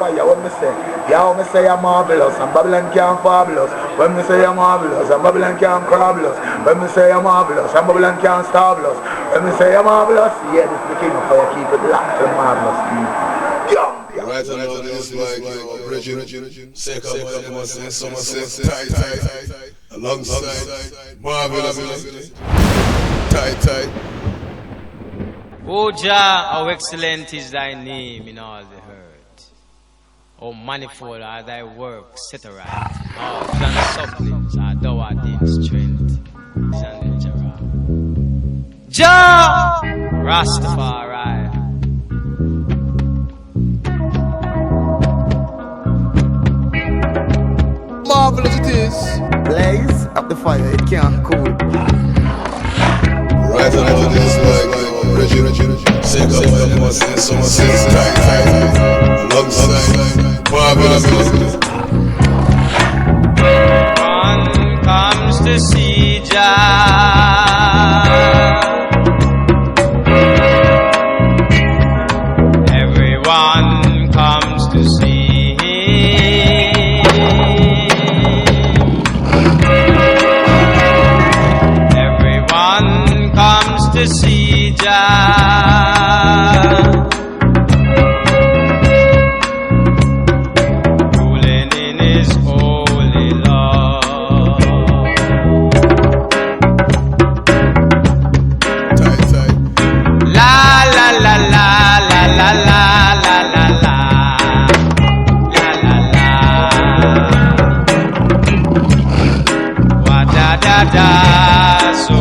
fire. When me say, yeah, me say you're marvelous, and Babylon can't fabulous. When me say you're marvelous, and Babylon can't crabulous. When me say you're marvelous, and Babylon can't starvelous. When me say you're marvelous, yeah, this is the king of fire. Keep it locked and marvelous. Right now, this is like Bridget, Seka, Somerset, tight, alongside, marvelous, tight. O Jah, how excellent is thy name in all the earth. O manifold are thy works set aright. All than suppliants are thou ordained strength. Jah, Rastafari. Marvelous it is. Blaze up the fire, it can't cool. Right now, this is like Bridget, Seka, Somerset, tight, alongside, marvelous. One comes to see Jah. Everyone comes to see him. Everyone comes to see Jah. Ruling in his holy law. Tight. La la la la la la la la la la la la la. Wa da da da so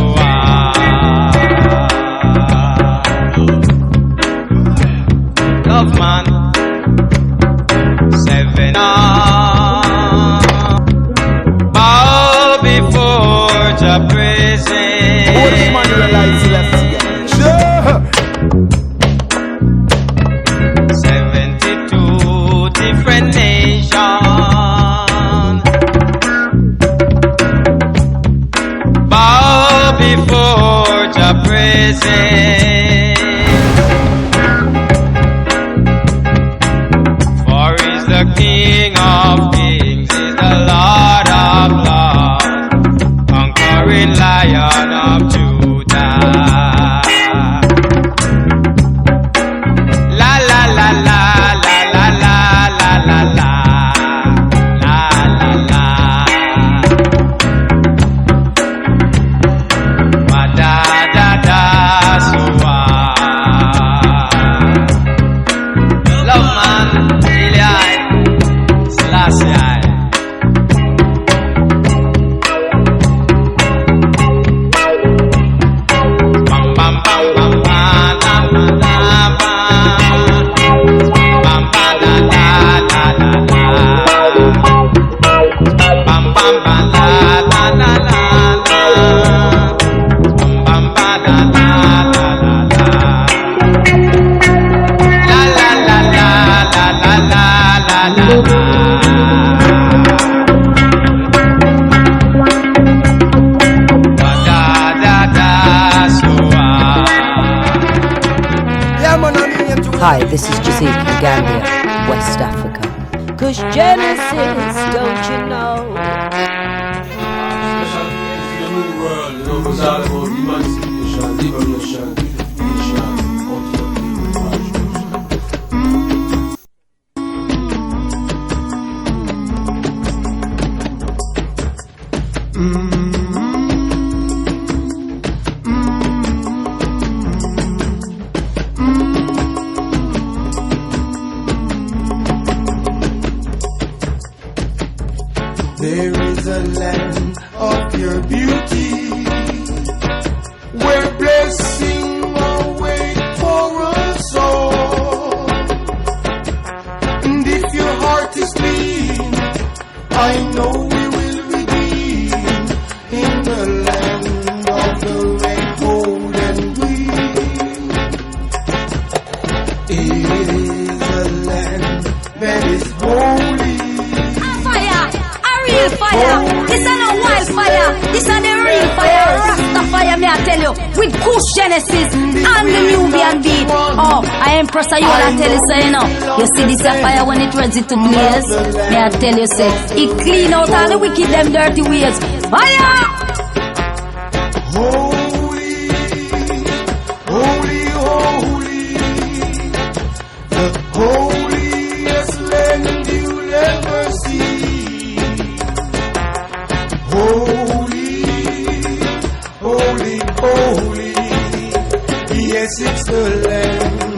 love man 7 bow before the presence. Holy man, you realize Celestia. Sure. 72 different nations bow before the presence. For he's the King of kings, he's the Lord of lords, conquering Lion of Judah. La la la la la la la la la la la la. Wa da da da so love man, Eli, Selassie. Bam bam bam bam bam la la bam bam bam la la la la la bam bam bam la la la la bam bam bam la la la la la Hi, this is UK Gambia, West Africa. Kush Genesis, don't you know? The new world, you know, it's all about emancipation, liberation, unification, There is a land of your beauty where blessing awaits for us all. And if your heart is clean, I know we will redeem in the land of the red, gold, and green. It is a land that is holy. Fire! This is no wildfire. This is the real fire. Rasta fire, me I tell you. you, with Kush Genesis and the Nubian beat. Oh, I am Empress, you wanna tell you so, you know. You see this fire when it ready to blaze. May I tell you, say, it clean out all the wicked, them dirty ways. Fire! Holy, holy, holy, the holiest land you'll ever see. Holy, holy, holy, yes, it's the land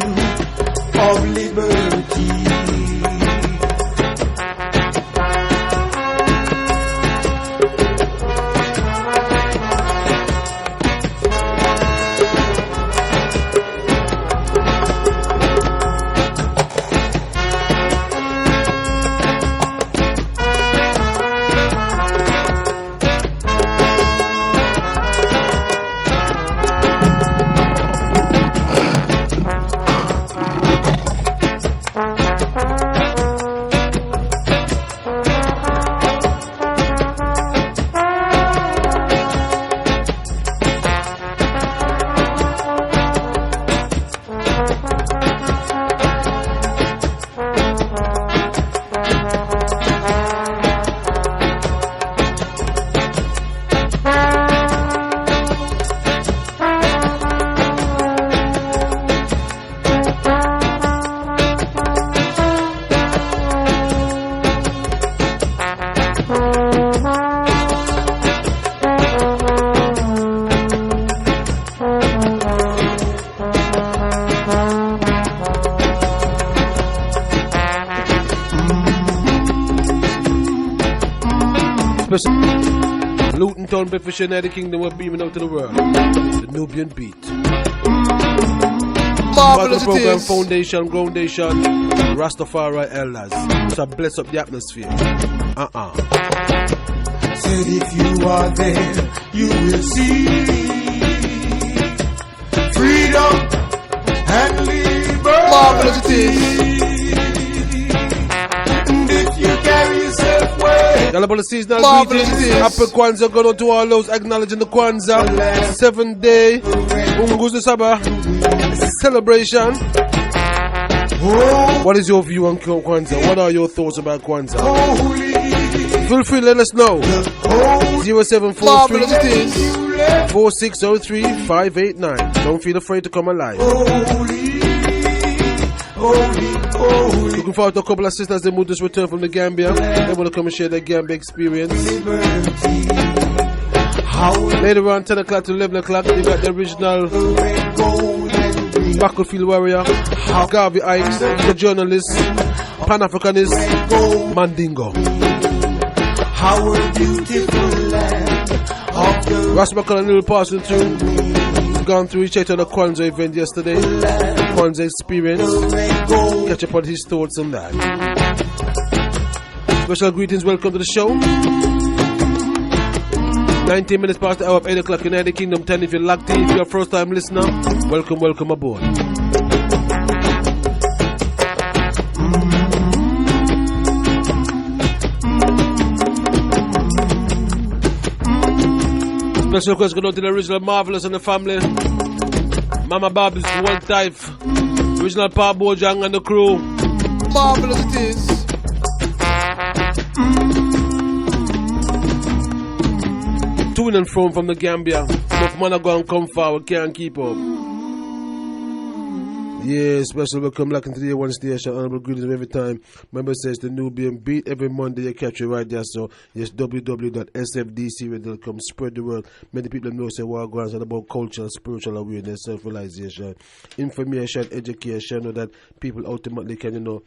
of liberty. Luton Town, Bedfordshire, United Kingdom, we're beaming out to the world. The Nubian beat. Marvelous it program is. Foundation, Groundation, Rastafari Elders. So bless up the atmosphere. Said if you are there, you will see freedom and liberty. Marvelous it is. And if you carry yourself well, Y'all about the seasonal Marvelous greetings. it is. Happy Kwanzaa, going on to all those acknowledging the Kwanzaa 7th day Unguzi Saba celebration. What is your view on Kwanzaa? What are your thoughts about Kwanzaa? Feel free to let us know. 0743 Marvelous it is. 4603 589. Don't feel afraid to come alive. Looking forward to a couple of sisters that will just return from the Gambia. They want to come and share their Gambia experience. Later on, 10 o'clock to 11 o'clock, you got the original battlefield warrior, Garvey Ikes, the journalist, Pan-Africanist, Mandingo. Ras Michael and Little Parson too. Gone through each other the Kwanzaa event yesterday. Kwanzaa experience. Catch up on his thoughts on that. Special greetings, welcome to the show. 19 minutes past the hour of 8 o'clock in United Kingdom 10 if you're locked in. If you're a first time listener, welcome aboard. Special request going out to the original Marvelous and the family. Mama Bob's one type. Original Pa Bojang and the crew. Marvelous it is. To and from the Gambia. Enough man are going to come forward, can't keep up. Yeah, special welcome back into the one station. Honorable greetings every time. Remember, it says the Nubian beat every Monday. You catch it right there. So, yes, www.sfdc.com. Spread the word. Many people know say what goes on about culture, spiritual awareness, self-realization, information, education, so that people ultimately can,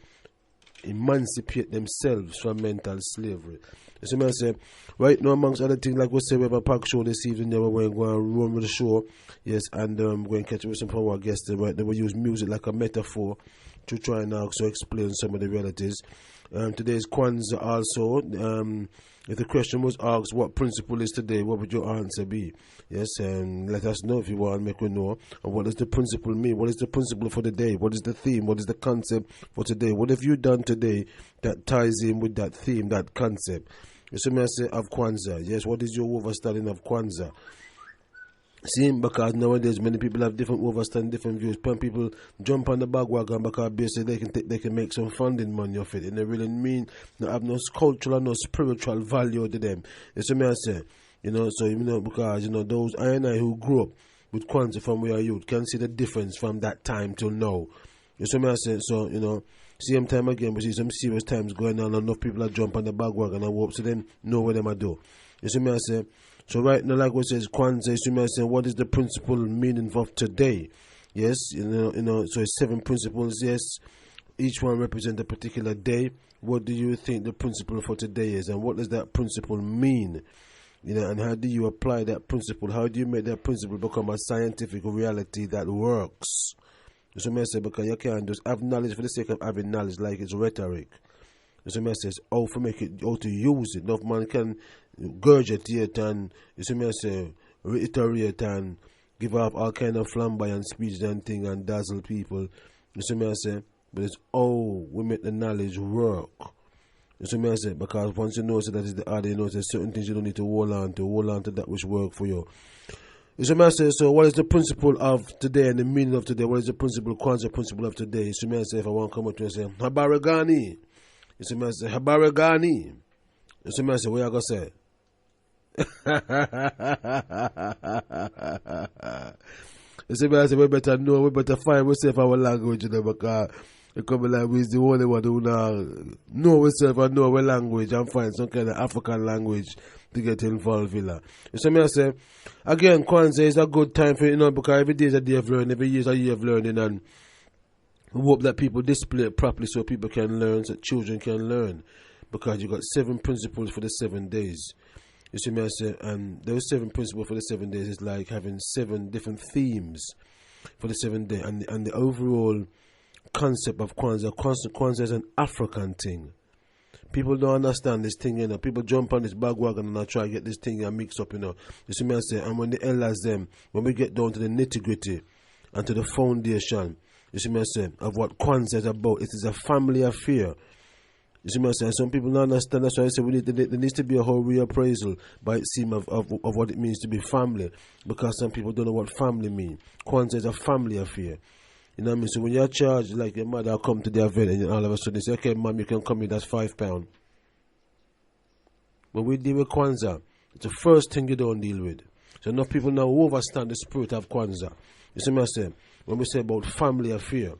emancipate themselves from mental slavery. So I say, right now, amongst other things, like we say, we have a pack show this evening. We're going to run with the show, yes, and we're going to catch up with some of our guests. Right, they will use music like a metaphor to try and also explain some of the realities. Today's Kwanzaa also. If the question was asked, what principle is today, what would your answer be? Yes, and let us know if you want to make us know. And what does the principle mean? What is the principle for the day? What is the theme? What is the concept for today? What have you done today that ties in with that theme, that concept? You see me say of Kwanzaa. Yes, what is your understanding of Kwanzaa? See, because nowadays many people have different overstand, different views. Some people jump on the bandwagon because basically they can make some funding money off it, and they really mean they have no cultural, no spiritual value to them. That's what I say. So because those I and I who grew up with Kwanzaa from where youth can see the difference from that time till now. You see what I say? So same time again, we see some serious times going on. Enough people that jump on the bandwagon and walk, so them know what them I do. You see what I say? So right now, like what says Kwanzaa, you may say, what is the principle meaning of today? Yes, so it's 7 principles, yes. Each one represents a particular day. What do you think the principle for today is? And what does that principle mean? And how do you apply that principle? How do you make that principle become a scientific reality that works? So I say, because you can't just have knowledge for the sake of having knowledge like it's rhetoric. So I say, how to use it. Enough man can gurgitate and reiterate and give off all kind of flamboyant speech and thing and dazzle people. You see me I say, but it's we make the knowledge work. You see me I say, because once you know that is the other, there's certain things you don't need to hold on to that which work for you. You see me I say, so what is the principle of today and the meaning of today? What is the principle, Kwanzaa principle of today? You see me I say, if I want to come up to you and say, Habaragani. You see me I say, Habaragani. You see me I say, what you going to say? You see, I say we better know, we better find ourselves our language, because it come like we're the only one who know ourselves and know our language and find some kind of African language to get involved in. You see me I say, again, Kwanzaa is a good time for because every day is a day of learning, every year is a year of learning, and we hope that people display it properly so people can learn, so children can learn, because you got 7 principles for the 7 days. You see me I say, and those 7 principles for the 7 days is like having 7 different themes for the 7 days, and the overall concept of Kwanzaa is an African thing. People don't understand this thing, People jump on this bandwagon and I try to get this thing and mix up, You see me I say, and when the elders when we get down to the nitty gritty and to the foundation, you see me I say, of what Kwanzaa is about, it is a family affair. You see what I'm saying? Some people don't understand. That's why I say there needs to be a whole reappraisal by it seems of what it means to be family, because some people don't know what family means. Kwanzaa is a family affair. You know what I mean? So when you're charged, like your mother come to the event and all of a sudden they say, okay, mom, you can come in, that's £5. When we deal with Kwanzaa, it's the first thing you don't deal with. So enough people now overstand the spirit of Kwanzaa. You see what I'm saying? When we say about family affair,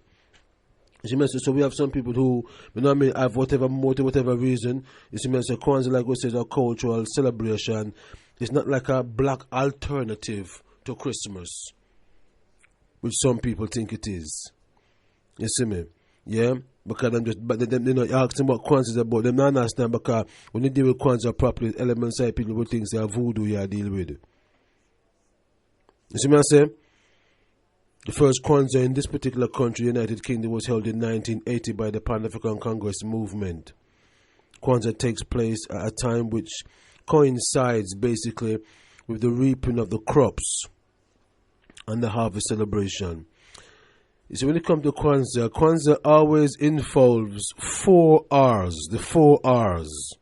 you see me say, so we have some people who, have whatever motive, whatever reason. You see me say, Kwanzaa, like we say, is a cultural celebration. It's not like a black alternative to Christmas, which some people think it is. You see me? Yeah? Because you ask them what Kwanzaa is about, them not understand, because when you deal with Kwanzaa properly, elements of people will think they are voodoo you deal with. You see me I say? The first Kwanzaa in this particular country, United Kingdom, was held in 1980 by the Pan-African Congress movement. Kwanzaa takes place at a time which coincides basically with the reaping of the crops and the harvest celebration. You see, when it comes to Kwanzaa, Kwanzaa always involves 4 R's, the 4 R's.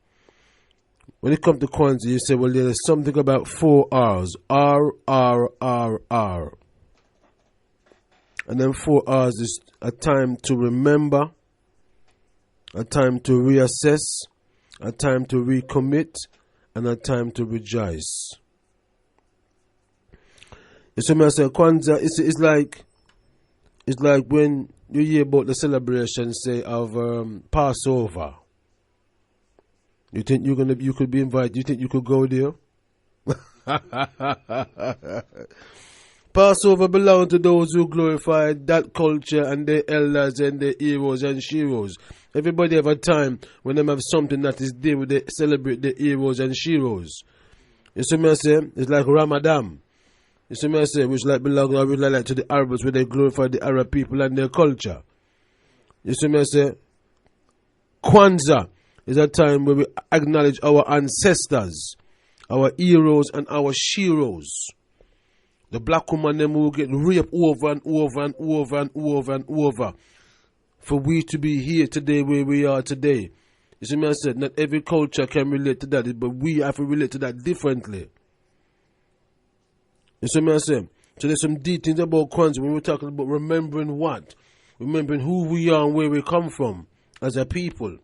When it comes to Kwanzaa, you say, well, there's something about 4 R's. R, R, R, R. And then 4 R's is a time to remember, a time to reassess, a time to recommit, and a time to rejoice. So I say Kwanzaa, it's like when you hear about the celebration, say, of Passover. You think you could be invited? You think you could go there? Passover belongs to those who glorify that culture and their elders and their heroes and sheroes. Everybody have a time when they have something that is there where they celebrate their heroes and sheroes. You see me I say? It's like Ramadan. You see me I say? Which belongs to the Arabs, where they glorify the Arab people and their culture. You see me I say? Kwanzaa is a time where we acknowledge our ancestors, our heroes and our sheroes. The black woman them will get raped over and over and over and over and over for we to be here today where we are today. You see me I said, not every culture can relate to that, but we have to relate to that differently. You see what I'm saying? So there's some deep things about Kwanzaa when we're talking about remembering what? Remembering who we are and where we come from as a people.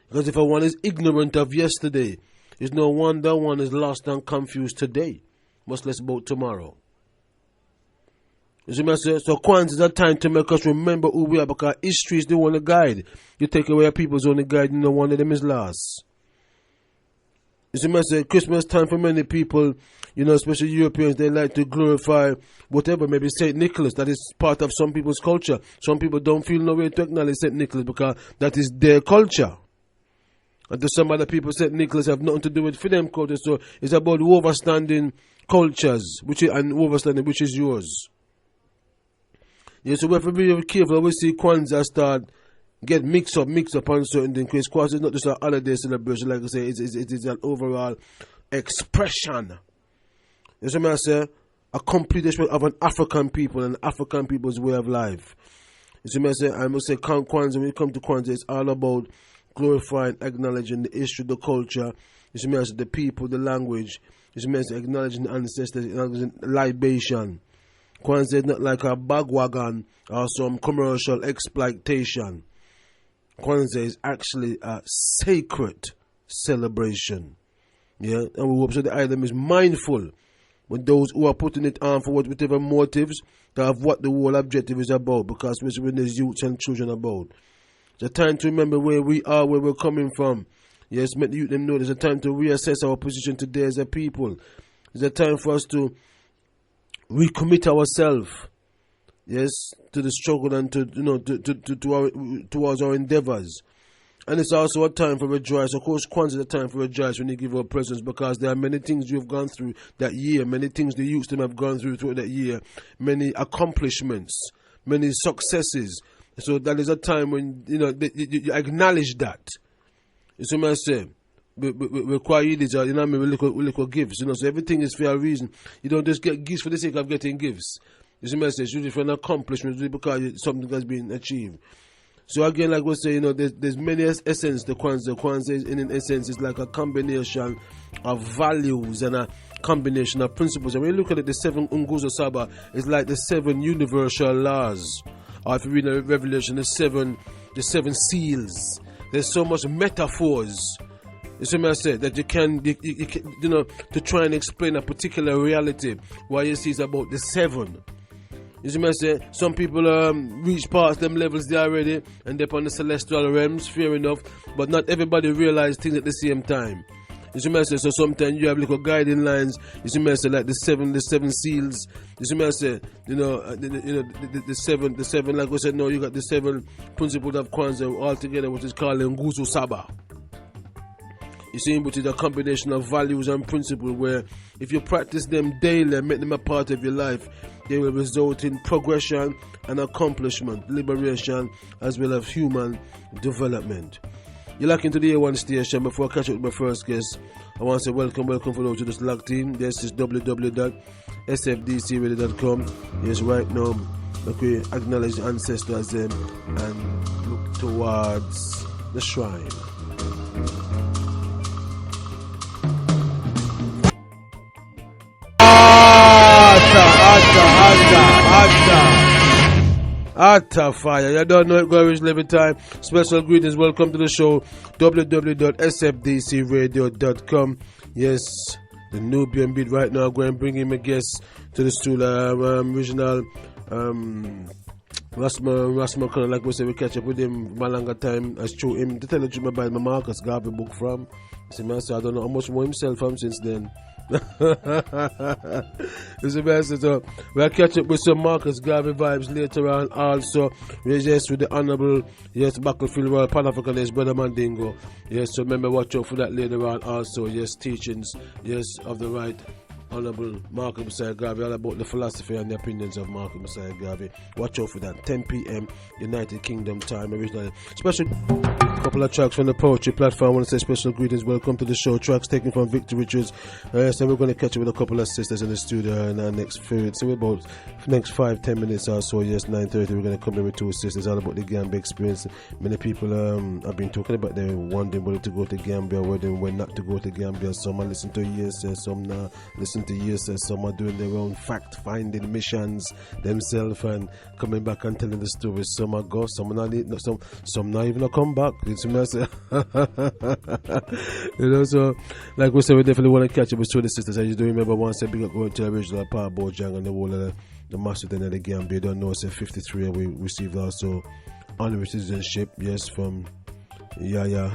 Because if one is ignorant of yesterday, it's no wonder one is lost and confused today, much less about tomorrow. You see what I'm saying? So Kwanzaa is a time to make us remember who we are, because history is the one to guide. You take away a people's only guide, no one of them is lost. You see what I'm saying? Christmas time for many people, you know, especially Europeans, they like to glorify whatever, maybe St. Nicholas. That is part of some people's culture. Some people don't feel no way to acknowledge St. Nicholas because that is their culture. And to some other people, St. Nicholas have nothing to do with them culture. So it's about overstanding cultures, and overstanding which is yours. Yeah, so we have to be very careful. We see Kwanzaa start get mixed up on certain things. Because Kwanzaa is not just a holiday celebration, like I say, it is an overall expression. You see what I say? A complete expression of an African people and African people's way of life. You see what I say? I must say, Kwanzaa, when you come to Kwanzaa, it's all about glorifying, acknowledging the history, the culture. You see what I say? The people, the language. You see what I say? Acknowledging the ancestors, acknowledging libation. Kwanzaa is not like a bagwagon or some commercial exploitation. Kwanzaa is actually a sacred celebration. Yeah, and we hope so the item is mindful with those who are putting it on for whatever motives of what the whole objective is about, because when there's youths and children about. It's a time to remember where we are, where we're coming from. Yes, make the youth them know there's a time to reassess our position today as a people. It's a time for us to recommit ourselves, yes, to the struggle and towards our endeavors. And it's also a time for rejoice. Of course, Kwanzaa is a time for rejoice when you give our presents, because there are many things you've gone through that year, many things the youth have gone through that year, many accomplishments, many successes. So that is a time when you acknowledge that. You see what I'm saying? We're quite easy, you know what I mean? We look at gifts, so everything is for a reason. You don't just get gifts for the sake of getting gifts. You see what I'm saying? It's usually for an accomplishment, usually because something has been achieved. So again, like we say, there's many essence to Kwanzaa. Kwanzaa, in essence, is like a combination of values and a combination of principles. And when you look at it, the 7 Nguzo Saba is like the 7 universal laws. Or if you read the Revelation, the seven seals. There's so much metaphors. You see what I said? That you can, to try and explain a particular reality. Why you see it's about the 7. You see what I say? Some people reach past them levels there already, and they're on the celestial realms, fair enough. But not everybody realize things at the same time. You see what I say? So sometimes you have little guiding lines. You see what I say? Like the seven seals. You see what I say? The seven. Like we said, no, you got the 7 principles of Kwanzaa all together, which is called Nguzo Saba. You see, which is a combination of values and principles where if you practice them daily and make them a part of your life, they will result in progression and accomplishment, liberation, as well as human development. You're locked into the A1 station. Before I catch up with my first guest, I want to say welcome for those who just locked in. This is www.sfdcradio.com. Yes, right now, we acknowledge the ancestors and look towards the shrine. Atta fire. You don't know it going to every time. Special greetings. Welcome to the show. www.sfdcradio.com. Yes, the Nubian beat right now. Going to bring him a guest to the stool. Original Ras Michael, like we say, we catch up with him for a longer time. As true him to tell the truth, I buy my Marcus Garvey book from. See, man, so I don't know how much more himself from since then. It's the best. So we'll catch up with some Marcus Garvey vibes later on. Also, we're just with the Honorable, yes, Battlefield Royal Pan-Africanist Brother Mandingo. Yes, so remember, watch out for that later on. Also, yes, teachings, yes, of the right Honorable Marcus Messiah Garvey, all about the philosophy and the opinions of Marcus Messiah Garvey. Watch out for that. 10 p.m. United Kingdom time originally. Special. Couple of tracks from the poetry platform. I want to say special greetings. Welcome to the show. Tracks taken from Victor Richards. So we're going to catch up with a couple of sisters in the studio in our next period. So we're about next 5-10 minutes or so. Yes, 9:30. We're going to come in with two sisters all about the Gambia experience. Many people have been talking about they're wondering whether to go to Gambia, when not to go to Gambia. Some are listening to years, some not listen to years. Some are doing their own fact-finding missions themselves and coming back and telling the stories. Some are go, some are not, some not even come back. It's messy. You know, so like we said, we definitely want to catch up with two of the sisters. I just do remember once I big up going to the original Power Bojang and the whole of the master then of the Gambia. Don't know, it's 53 and we received also honorary citizenship, yes, from Yaya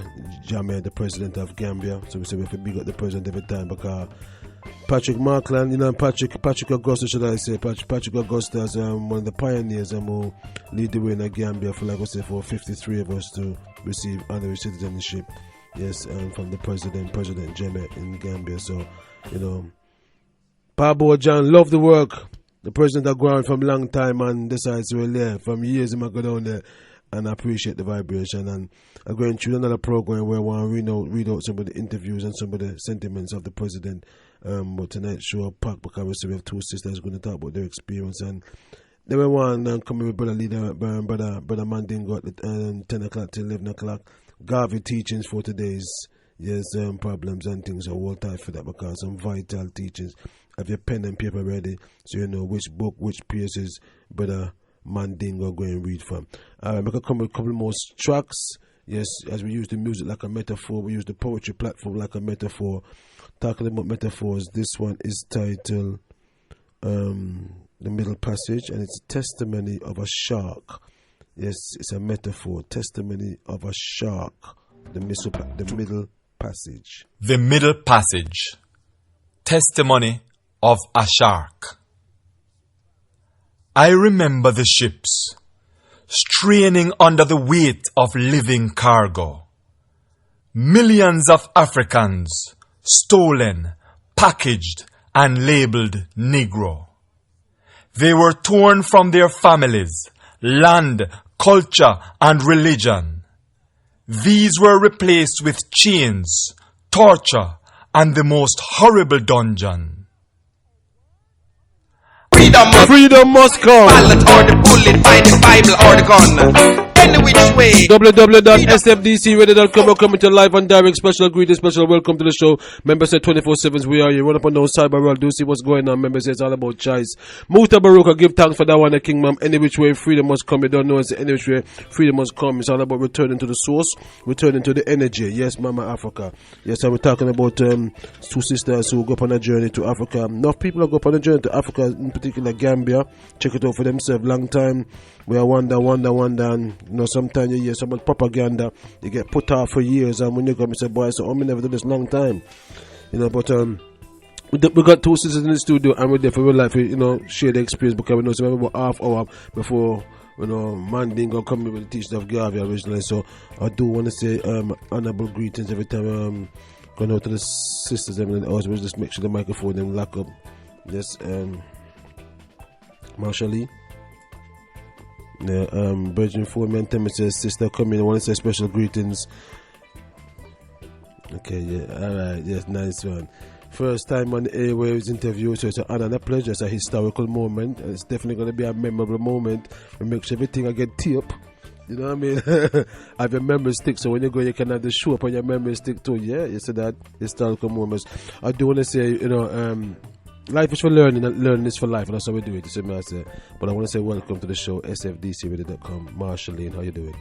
Jammeh, the president of Gambia. So we say we have to big up the president every time because Patrick Markland, you know, Patrick Augustus, should I say, Patrick Augustus, one of the pioneers and who lead the way in Gambia for, like I say, for 53 of us to receive honorary citizenship, yes, from the President Jammeh in Gambia. So, you know, Pabo John, love the work. The president of ground from long time and decides to there from years. He might go down there and I appreciate the vibration. And I'm going through another program where I want to read out some of the interviews and some of the sentiments of the president. But tonight's show packed because we have two sisters going to talk about their experience. And they were one coming with brother leader, brother Mandingo at 10 o'clock to 11 o'clock. Garvey teachings for today's problems and things are all tight for that because some vital teachings. Have your pen and paper ready so you know which book, which pieces brother Mandingo go and read from. We can come with a couple more tracks. Yes, as we use the music like a metaphor, we use the poetry platform like a metaphor. Talking about metaphors, this one is titled The Middle Passage, and it's a testimony of a shark. Yes, it's a metaphor, testimony of a shark. The middle passage. The Middle Passage, testimony of a shark. I remember the ships straining under the weight of living cargo. Millions of Africans stolen, packaged, and labeled Negro. They were torn from their families, land, culture, and religion. These were replaced with chains, torture, and the most horrible dungeon. Freedom must come. Ballot or the bullet, by the Bible or the gun. Any which way. www.sfdcradio.com. We're coming to live and direct. Special greetings, special welcome to the show. Members say 24/7s, we are here. Run up on those cyber world, do see what's going on. Members say it's all about choice. Mutabaruka, give thanks for that one, the King Mom. Any which way, freedom must come. You don't know it's any which way, freedom must come. It's all about returning to the source, returning to the energy. Yes, Mama Africa. Yes, and we're talking about two sisters who go up on a journey to Africa. Enough people who go up on a journey to Africa, in particular Gambia. Check it out for themselves. Long time. We are wonder, and you know, sometimes you hear so much propaganda, you get put off for years, and when you come and say, boy, so I never do this long time. You know, but we got two sisters in the studio, and we're there for real life, you know, share the experience, because we know so about half hour before, you know, Mandingo come with the teaching of Garvey originally. So I do want to say honorable greetings every time going out to the sisters and the husbands. Just make sure the microphone them lock up. Yes, Marshall Lee. Yeah, Virgin Foreman Temple says, sister come in, I want to say special greetings. Okay, yeah, alright, yes, nice one. First time on the airwaves interview, so it's an honor and a pleasure. It's a historical moment, and it's definitely going to be a memorable moment. We make sure everything I get tape. You know what I mean? Have your memory stick, so when you go, you can have the show up on your memory stick too. Yeah, you see that historical moments. I do want to say, you know, life is for learning, and learning is for life, and that's how we do it. You see me, I say. But I want to say welcome to the show, SFDCradio.com. Marshall Lane, how you doing?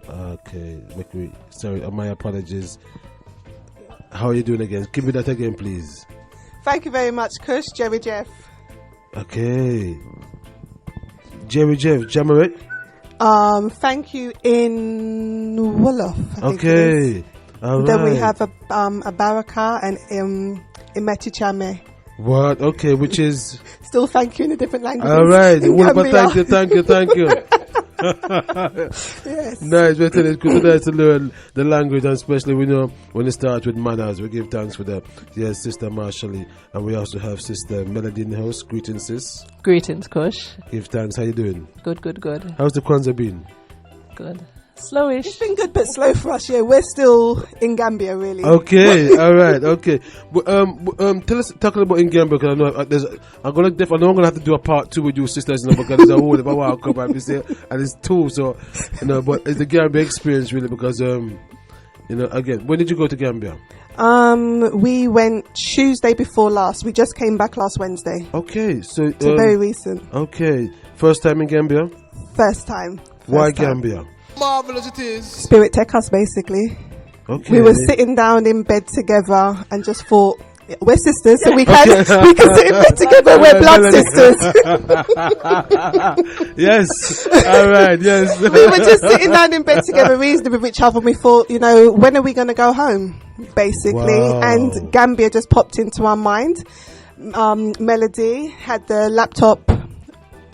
Okay, sorry, my apologies. How are you doing again? Give me that again, please. Thank you very much, Kush, Jerry Jeff. Okay. Jerry Jeff, Jamaret? Thank you in Wolof. Okay. All right. Then we have a Baraka and Imeti Chame. What? Okay, which is still thank you in a different language. All right. Well, but thank you. Yes. Nice. It's good to learn the language, and especially we know when it starts with manners. We give thanks for that. Yes, Sister Marshally, and we also have Sister Melody in the house. Greetings, sis. Greetings, Kush. Give thanks. How you doing? Good. How's the Kwanzaa been? good. Slowish. It's been good, but slow for us. Yeah, we're still in Gambia, really. Okay, all right, okay. Tell us, talking about in Gambia, because I know I'm gonna have to do a part 2 with you sisters, because there's a whole about I'll come and say, and it's 2, so but it's the Gambia experience really, because again, when did you go to Gambia? We went Tuesday before last. We just came back last Wednesday. Okay, so very recent. Okay, first time in Gambia. First time. Why Gambia? Marvelous it is. Spirit tech us, basically. Okay. We were sitting down in bed together and just thought, we're sisters, so we can sit in bed together. We're blood sisters. Yes. All right. Yes. We were just sitting down in bed together, reasoning with each other. And we thought, when are we going to go home? Basically, Wow. and Gambia just popped into our mind. Melody had the laptop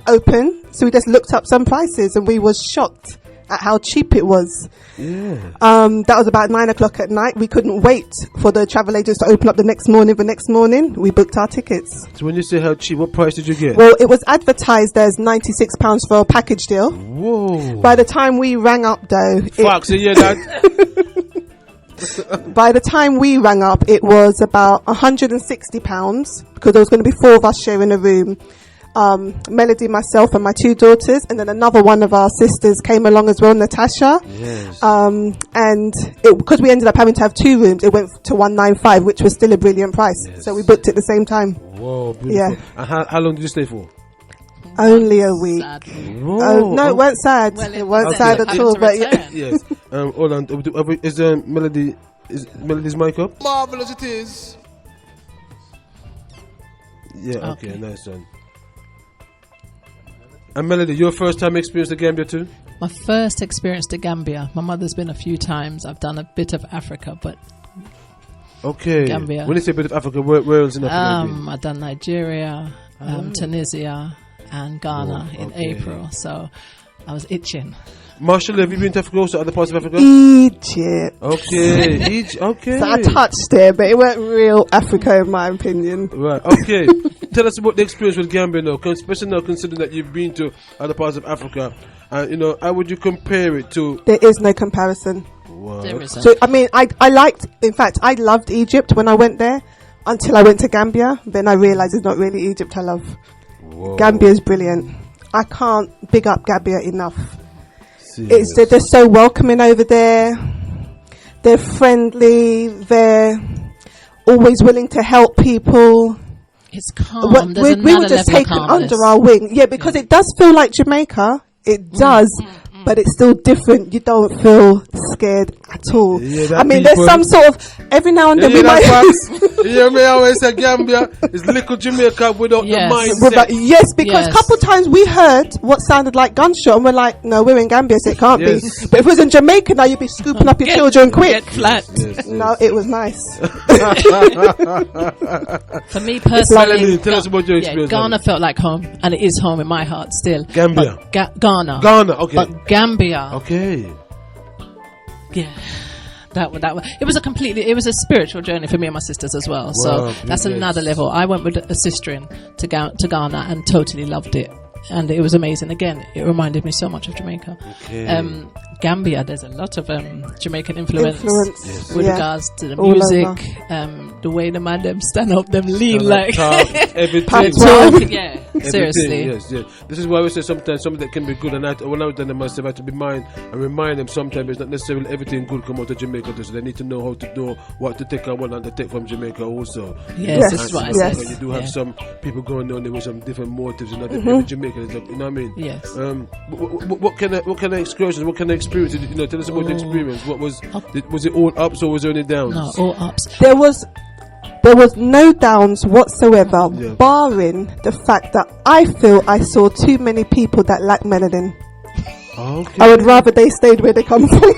open, so we just looked up some prices, and we was shocked at how cheap it was. Yeah. That was about 9 o'clock at night. We couldn't wait for the travel agents to open up the next morning. The next morning, we booked our tickets. So when you say how cheap, what price did you get? Well, it was advertised as £96 for a package deal. Whoa. By the time we rang up, though, Fox, you hear that? by the time we rang up, it was about £160 because there was going to be 4 of us sharing a room. Melody, myself, and my 2 daughters, and then another one of our sisters came along as well, Natasha. Yes. And because we ended up having to have 2 rooms, it went to £195, which was still a brilliant price. Yes. So we booked it at the same time. Whoa, beautiful. Yeah. And how long did you stay for? Only a week. Whoa. No, it weren't sad. Well, it weren't okay. sad at all. But yeah. Yes. Hold on. Is Melody's mic up? Marvelous it is. Yeah. Okay. Nice one. And Melody, your first time experience to Gambia too? My first experience to Gambia. My mother's been a few times. I've done a bit of Africa, but okay. Gambia. When you say a bit of Africa, where else in Africa? I've done Nigeria, Tunisia, and Ghana in okay. April. So I was itching. Marshall, have you been to Africa also, other parts of Africa? Egypt. Okay. Okay. So I touched there, but it weren't real Africa in my opinion. Right. Okay. Tell us about the experience with Gambia now, especially now considering that you've been to other parts of Africa. And, how would you compare it to? There is no comparison. Wow. There isn't. So, I mean, I loved Egypt when I went there until I went to Gambia. Then I realised it's not really Egypt I love. Whoa. Gambia is brilliant. I can't big up Gambia enough. Serious. They're so welcoming over there. They're friendly. They're always willing to help people. It's calm. We were just taken under our wing. Yeah, because it does feel like Jamaica. It does. But it's still different. You don't feel scared at all. Yeah, I mean, there's some sort of every now and then we might. You may always say Gambia is little Jamaica without the mindset. Yes, because a couple times we heard what sounded like gunshot, and we're like, no, we're in Gambia, so it can't be. But if it was in Jamaica, now you'd be scooping up your children quick. Get flat. No, it was nice. For me personally, tell us about your experience. Ghana felt like home, and it is home in my heart still. Gambia, Ghana, okay. But Gambia, okay. Yeah. That it was a spiritual journey for me and my sisters as well. So that's another level. I went with a sister to Ghana and totally loved it, and it was amazing. Again, it reminded me so much of Jamaica. Okay. Gambia, there's a lot of Jamaican influence Yes. with regards to the music, the way the man them stand up, them lean like everything. Yeah, seriously. Yes. This is why we say sometimes something that can be good, and when I was done myself, I had to remind them sometimes it's not necessarily everything good come out of Jamaica, so they need to know how to know what to take and what not to take from Jamaica also. Yes, that's what I said. You do have some people going on there with some different motives, and every Jamaican is, you know what I mean? Yes. What kind of excursions? What kind of experience? Tell us about the experience. What was it all ups or was there any downs? No, all ups. There was no downs whatsoever, barring the fact that I feel I saw too many people that lack melanin. Okay. I would rather they stayed where they come from.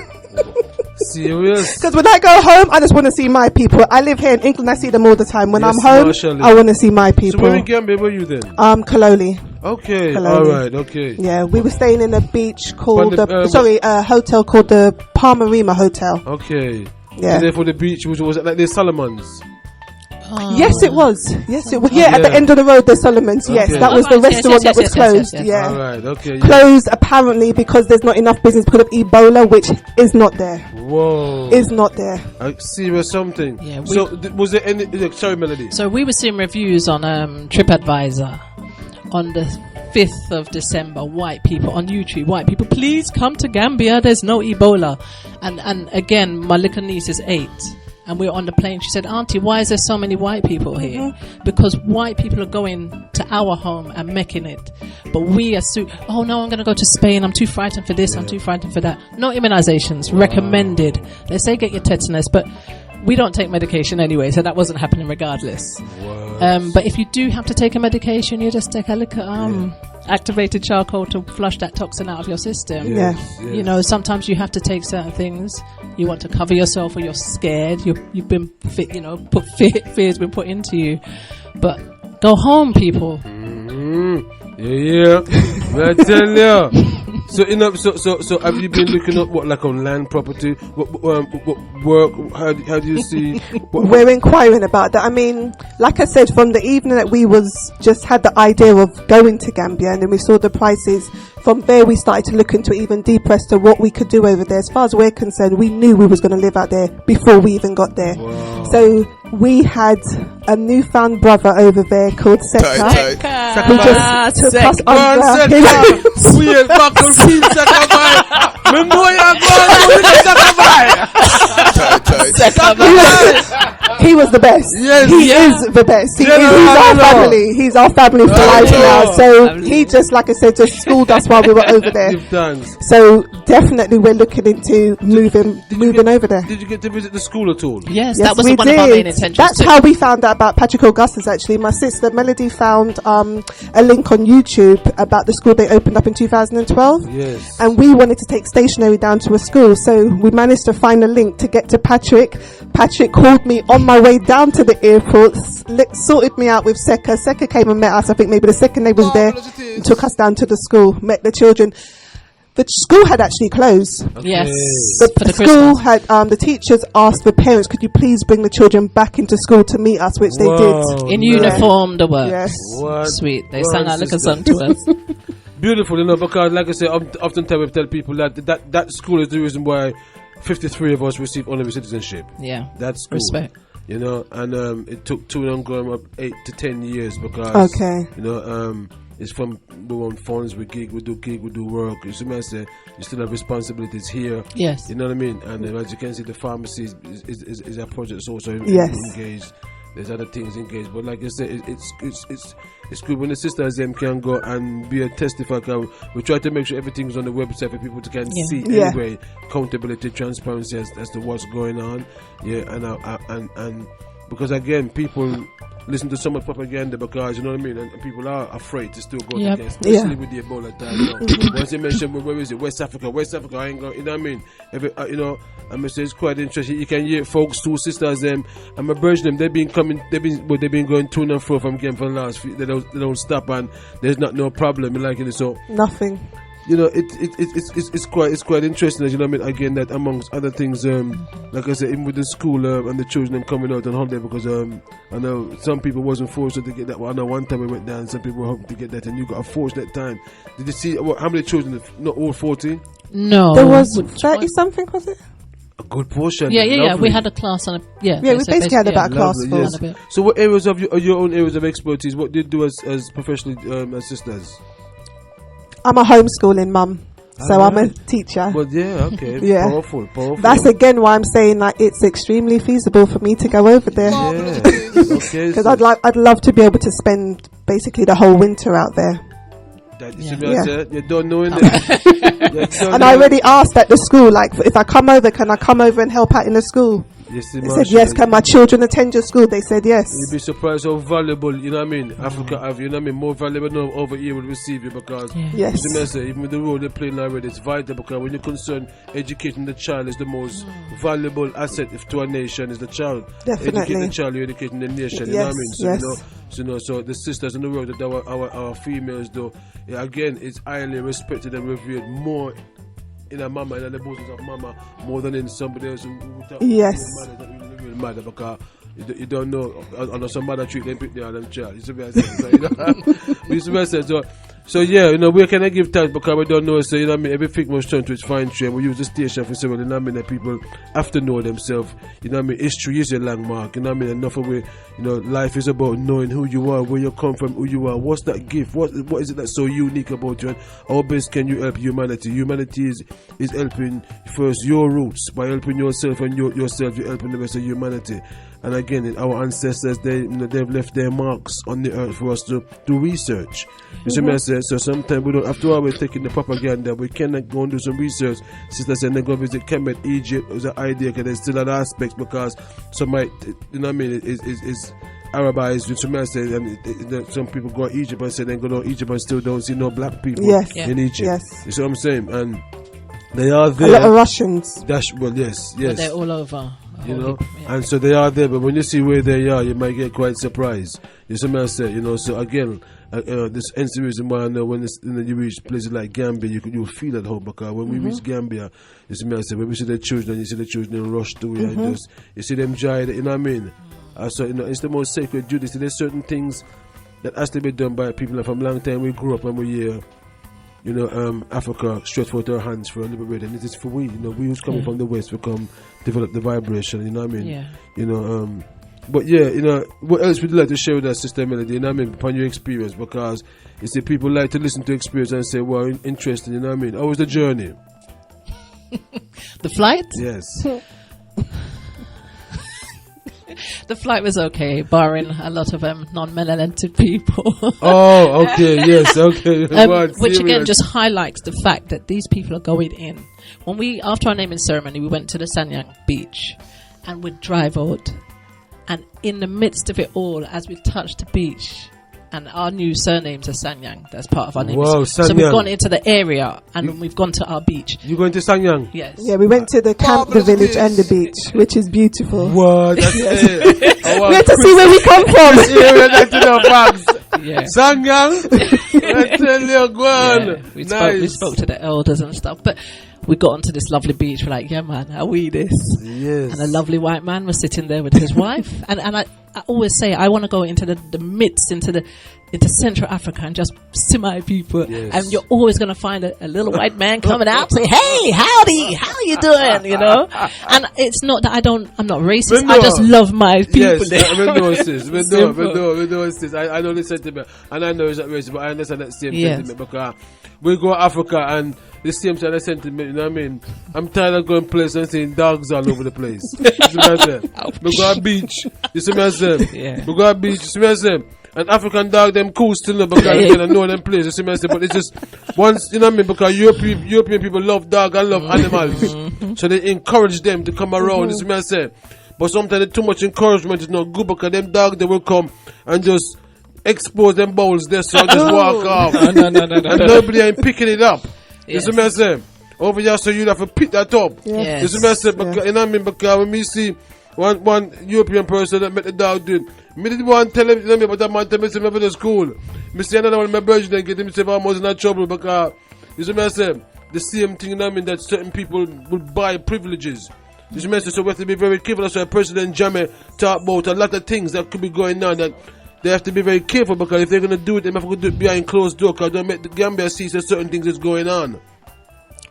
Serious? Because when I go home, I just want to see my people. I live here in England, I see them all the time. When I'm home, I want to see my people. So where in Gambia were you then? Kaloli. Okay, Kaloli. alright, okay. Yeah, we were staying in a beach called a hotel called the Palmarima Hotel. Okay. Yeah. So therefore the beach was it like the Solomons? Yes, it was. Yes, it was. Yeah, at the end of the road, the Solomon's. Yes, Okay. that was the Yes, restaurant yes, that was yes, closed. yes. Yeah. All right, okay. Yeah. Closed apparently because there's not enough business because of Ebola, which is not there. Whoa. Is not there. Serious something. Yeah, So, was there any... Sorry, Melody. So we were seeing reviews on TripAdvisor on the 5th of December. White people on YouTube. White people, please come to Gambia. There's no Ebola. And again, my little niece is 8. And we were on the plane. She said, Auntie, why is there so many white people here? Because white people are going to our home and making it. But we assume, oh no, I'm going to go to Spain. I'm too frightened for this. I'm too frightened for that. No immunizations recommended. They say get your tetanus, but we don't take medication anyway, so that wasn't happening regardless. But if you do have to take a medication, you just take a little activated charcoal to flush that toxin out of your system. Yes. You know, sometimes you have to take certain things. You want to cover yourself, or you're scared. You've been fit. You know, fear's been put into you. But go home, people. Yeah. I tell you. So have you been looking up what, like, on land property? What work? How do you see? We're inquiring about that. I mean, like I said, from the evening that we just had the idea of going to Gambia, and then we saw the prices. From there, we started to look into it even deeper as to what we could do over there. As far as we're concerned, we knew we was going to live out there before we even got there. Wow. So we had a newfound brother over there called Seka, who just took us under He was the best. Yes, he is the best. He's our family. He's our family for life now. So he just, like I said, just schooled us while we were over there. So definitely we're looking into moving over there. Did you get to visit the school at all? Yes, that was one of our main intentions. That's how we found out about Patrick Augustus, actually. My sister Melody found a link on YouTube about the school they opened up in 2012. Yes. And we wanted to take stationery down to a school, so we managed to find a link to get to Patrick. Patrick called me on my way down to the airport, sorted me out with Seka. Seka came and met us. I think maybe the second day was there, and took us down to the school, met the children. The school had actually closed. Okay. Yes. The school had, the teachers asked the parents, could you please bring the children back into school to meet us, which they did. In uniform, the work. Yes. What? Sweet. They sang our little song to us. Beautiful, you know, because like I say, oftentimes we tell people that school is the reason why 53 of us received honorary citizenship. Yeah. That school. Respect. You know, and it took too long, going up 8 to 10 years because, you know, it's from we want funds, we do work. You see what I say? You still have responsibilities here. Yes. You know what I mean? And as you can see, the pharmacy is a project that's also engaged. There's other things engaged, but like I said, it's good when the sisters can go and be a testifier. We try to make sure everything's on the website for people to can see anyway. Accountability, transparency as to what's going on. Yeah, and because again, people listen to so much propaganda because, you know what I mean, and people are afraid to still go against, especially with the Ebola time. You know? Once you mention, where is it? West Africa, I ain't going, you know what I mean? You know, I must say it's quite interesting. You can hear folks, 2 sisters, I'm a virgin, they've been going to and fro from Game for the last few, they don't stop, and there's no problem, like it. So nothing. You know, it's quite interesting, you know what I mean? Again, that amongst other things, like I said, even with the school and the children coming out on holiday, because I know some people wasn't forced to get that. Well, I know one time we went down, some people were hoping to get that, and you got forced that time. Did you see how many children? Not all 40? No, there was 30 something, was it? A good portion. Yeah. We had a class on we basically had about a class full. Yes. So, what areas of your own areas of expertise? What did you do as professionally as sisters? I'm a homeschooling mum, so I'm a teacher. But okay. Powerful. That's again why I'm saying that it's extremely feasible for me to go over there. Yeah. Okay. Because I'd love to be able to spend basically the whole winter out there. You don't know it. And I already asked at the school, like, if I come over, can I come over and help out in the school? Yes, they said yes. Can my children attend your school? They said yes. You'd be surprised how valuable, you know what I mean, Africa have, you know what I mean, more valuable now over here will receive you, because yes, even with the role they're playing already, it's vital, because when you're concerned, educating the child is the most valuable asset to a nation, is the child. Definitely. Educating the child, you're educating the nation, you know what I mean? So, so the sisters in the world that our females do, again, it's highly respected and revered more in a mama, in the bosoms of mama, more than in somebody else who yes. Really matter, because You don't know. I know some mother treat them pick their them child. You see what I say? So, you know, you see what I say? So yeah, you know, we can give thanks because we don't know. So you know what I mean. Everything must turn to its fine trade. We use the station for several. You know what I mean. That people have to know themselves. You know what I mean. History is a landmark. You know what I mean. Enough of it. You know, life is about knowing who you are, where you come from, who you are. What's that gift? What is it that's so unique about you? And how best can you help humanity? Humanity is helping first your roots by helping yourself, and yourself you're helping the rest of humanity. And again, our ancestors, they've left their marks on the earth for us to do research. You see what I say? So sometimes we don't have to always take in the propaganda. We cannot go and do some research. Sister said they go visit Kemet, Egypt. It was an idea because there's still other aspects because some might, you know what I mean, is Arabized, which some say, and some people go to Egypt and say they go to Egypt and still don't see no black people in Egypt. Yes. You see what I'm saying? And they are there. A lot of Russians. Yes. But they're all over. You know, and so they are there, but when you see where they are, you might get quite surprised. You see what I say? You know, so again, this hence the reason why I know when you reach places like Gambia, you feel at home because when we reach Gambia, you see what I say? When we see the children, you see the children rush to it, you see them joy, you know what I mean? So you know, it's the most sacred duty. So there's certain things that has to be done by people. And from a long time we grew up and we hear, you know, Africa stretch forth our hands for a liberator. And it is for we, you know, we who's coming from the West, we come develop the vibration, you know what I mean? Yeah. You know, but yeah, you know, what else would you like to share with us, Sister Melody, you know what I mean, upon your experience? Because you see, people like to listen to experience and say, well, interesting, you know what I mean? How was the journey? The flight? Yes. The flight was okay, barring a lot of non-melanated people. Oh, okay, yes, okay. Which again just highlights the fact that these people are going in. When after our naming ceremony, we went to the Sanyang beach and we'd drive out. And in the midst of it all, as we touched the beach, and our new surnames are Sanyang, that's part of our name. Wow, so we've gone into the area and we've gone to our beach. You going to Sanyang? Yes. Yeah, we went to the camp, the village and the beach, which is beautiful. What? That's it. We had to see where we come from. Sanyang? I tell you, go on. Yeah, we spoke to the elders and stuff, but we got onto this lovely beach. We're like, yeah, man, how we this? Yes. And a lovely white man was sitting there with his wife. And I always say, I want to go into the midst, into Central Africa and just see my people. Yes. And you're always going to find a little white man coming out, say, hey, howdy, how you doing? You know? And it's not that I'm not racist. I just love my people. Yes, we know sis. I know this sentiment. And I know it's not racist, but I understand that same sentiment because we go to Africa and the same kind of sentiment, you know what I mean? I'm tired of going places and seeing dogs all over the place. You see what I say? We go to beach. You see what I say? Yeah. We go to beach. You see what I say? An African dog, them cool still know because you can know them places. You see what I say? But it's just once, you know what I mean? Because European people love dogs and love animals. So they encourage them to come around. You see what I say? But sometimes too much encouragement is not good because them dogs, they will come and just expose them bowls there, so just walk off. No. And nobody ain't picking it up. Yes. You see what I say? Over here, so you have to pick that up. Yes. You see what I say? Because, you know what I mean? Because when we see one European person that met the dog doing, me did one tell him, you know me, but that man tell me to go to school. Me see another one, my brother, get himself almost in trouble because, you see what I say? The same thing, you know what I mean, that certain people would buy privileges. You see what I say? So we have to be very careful. That's why President Jammeh talk about a lot of things that could be going on that they have to be very careful because if they're going to do it, they have to do it behind closed door because don't make the Gambia see that certain things is going on.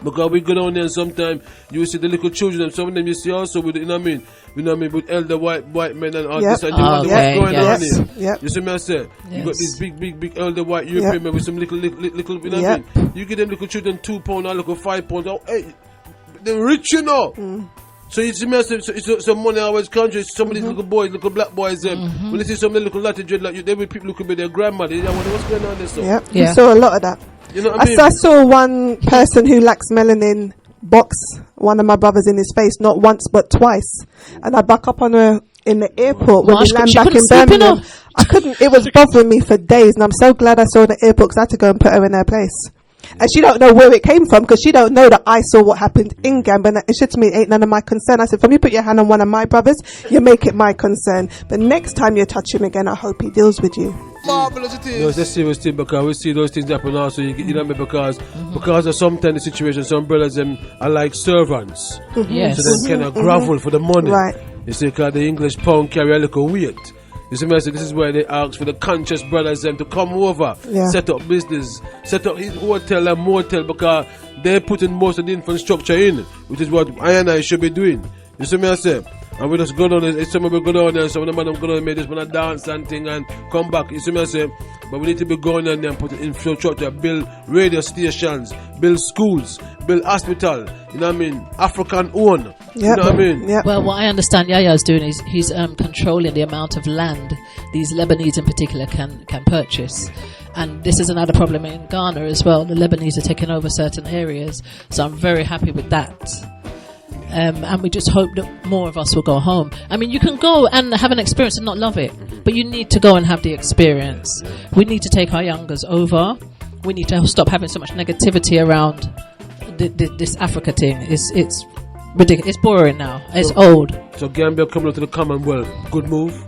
Because we go down there and sometimes you see the little children and some of them you see also with, you know what I mean, with elder white men and all this and what's going on here. Yep. You see what I say? Yes. You got these big elder white European men with some little, you know what I mean? You give them little children £2 or little £5. Oh, hey, they're rich, you know. So you see me, so money always country. Some of these little boys, little black boys, when they see some little Latin dread like you, they will people who could be their grandmother. You wonder what's going on there. So. Yeah, you saw a lot of that. You know what I mean? I saw one person who lacks melanin box one of my brothers in his face, not once but twice. And I back up on her in the airport when we land back in Birmingham. I couldn't, it was bothering me for days, and I'm so glad I saw the airport because I had to go and put her in her place. And she don't know where it came from because she don't know that I saw what happened in Gambia. And it said to me, it ain't none of my concern. I said, from you put your hand on one of my brothers, you make it my concern. But next time you touch him again, I hope he deals with you. Marvelous it is. No, it's a serious thing because we see those things happen also. You know what I mean? Because of sometimes the situation, some brothers are like servants. Yes. So they kind of grovel for the money. Right. You see, because the English pound carry a little weight. You see, this is where they ask for the conscious brothers them to come over, set up business, set up his hotel and motel, because they're putting most of the infrastructure in, which is what I and I should be doing. You see me I say? And we just go down there, some of them go down there, some of them go down there, make this wanna dance and thing and come back. You see me I say? But we need to be going down there and putting infrastructure, build radio stations, build schools, build hospital, you know what I mean? African own. Yep. You know what I mean? Yep. Well, what I understand Yahya is doing is he's controlling the amount of land these Lebanese in particular can purchase. And this is another problem in Ghana as well. The Lebanese are taking over certain areas. So I'm very happy with that. And we just hope that more of us will go home. I mean, you can go and have an experience and not love it, but you need to go and have the experience. We need to take our youngers over. We need to stop having so much negativity around this Africa thing. It's ridiculous. It's boring now. It's old. So Gambia coming to the Commonwealth, good move.